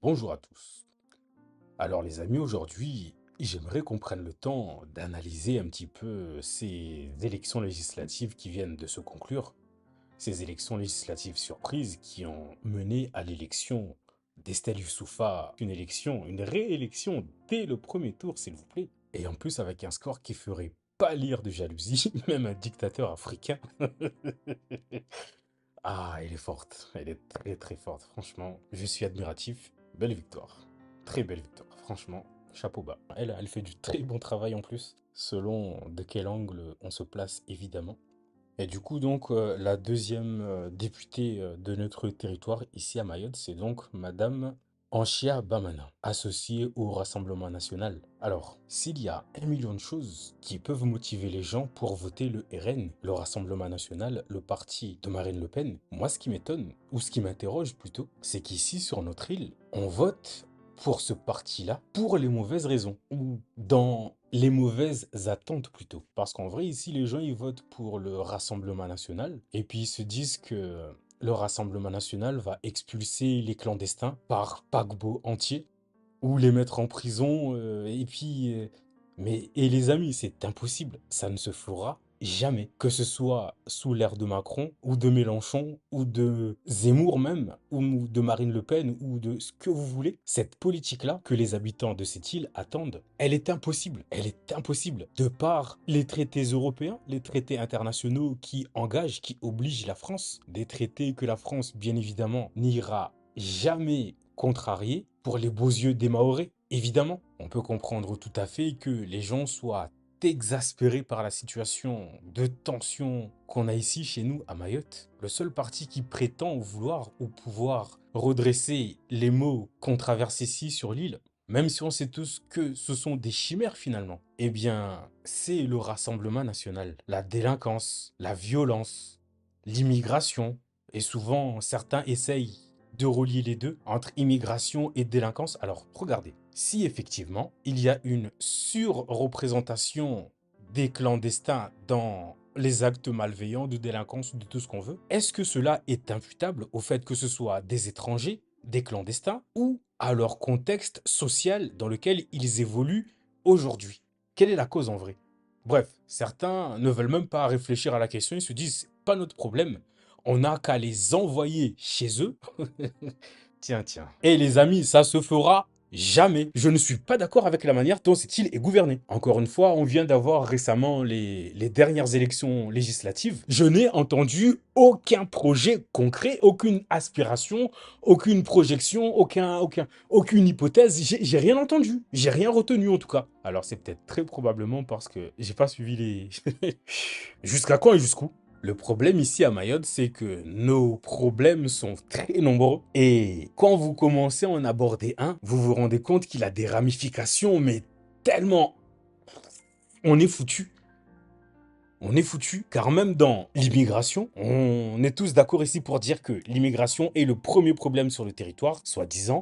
Bonjour à tous. Alors les amis, aujourd'hui, j'aimerais qu'on prenne le temps d'analyser un petit peu ces élections législatives qui viennent de se conclure, ces élections législatives surprises qui ont mené à l'élection d'Estelle Youssoupha, une élection, une réélection dès le premier tour, s'il vous plaît. Et en plus avec un score qui ferait pâlir de jalousie, même un dictateur africain. Ah, elle est forte. Elle est très très forte. Franchement, je suis admiratif. Belle victoire. Très belle victoire. Franchement, chapeau bas. Elle fait du très bon travail en plus, selon de quel angle on se place évidemment. Et du coup, donc, la deuxième députée de notre territoire ici à Mayotte, c'est donc Madame Anchia Bamana, associée au Rassemblement national. Alors, s'il y a 1 million de choses qui peuvent motiver les gens pour voter le RN, le Rassemblement national, le parti de Marine Le Pen, moi, ce qui m'étonne, ou ce qui m'interroge plutôt, c'est qu'ici, sur notre île, on vote pour ce parti-là pour les mauvaises raisons ou dans les mauvaises attentes plutôt. Parce qu'en vrai, ici, les gens, ils votent pour le Rassemblement national et puis ils se disent que le Rassemblement national va expulser les clandestins par paquebot entier ou les mettre en prison. Mais, et les amis, c'est impossible. Ça ne se fera jamais. Que ce soit sous l'ère de Macron, ou de Mélenchon, ou de Zemmour même, ou de Marine Le Pen, ou de ce que vous voulez. Cette politique-là, que les habitants de cette île attendent, elle est impossible. Elle est impossible. De par les traités européens, les traités internationaux qui engagent, qui obligent la France, des traités que la France, bien évidemment, n'ira jamais contrarié pour les beaux yeux des Mahorais. Évidemment, on peut comprendre tout à fait que les gens soient exaspérés par la situation de tension qu'on a ici chez nous à Mayotte. Le seul parti qui prétend vouloir ou pouvoir redresser les maux qu'on traverse ici sur l'île, même si on sait tous que ce sont des chimères finalement, eh bien, c'est le Rassemblement national. La délinquance, la violence, l'immigration, et souvent certains essayent de relier les deux entre immigration et délinquance. Alors, regardez, si effectivement il y a une surreprésentation des clandestins dans les actes malveillants de délinquance ou de tout ce qu'on veut, est-ce que cela est imputable au fait que ce soit des étrangers, des clandestins ou à leur contexte social dans lequel ils évoluent aujourd'hui? Quelle est la cause en vrai? Bref, certains ne veulent même pas réfléchir à la question, ils se disent, c'est pas notre problème, on n'a qu'à les envoyer chez eux. Tiens, tiens. Et les amis, ça se fera jamais. Je ne suis pas d'accord avec la manière dont cette île est gouvernée. Encore une fois, on vient d'avoir récemment les dernières élections législatives. Je n'ai entendu aucun projet concret, aucune aspiration, aucune projection, aucune hypothèse. J'ai rien entendu. J'ai rien retenu en tout cas. Alors c'est peut-être très probablement parce que j'ai pas suivi les... Jusqu'à quand et jusqu'où? Le problème ici à Mayotte, c'est que nos problèmes sont très nombreux. Et quand vous commencez à en aborder un, vous vous rendez compte qu'il a des ramifications, mais tellement... On est foutu. On est foutu, car même dans l'immigration, on est tous d'accord ici pour dire que l'immigration est le premier problème sur le territoire, soi-disant.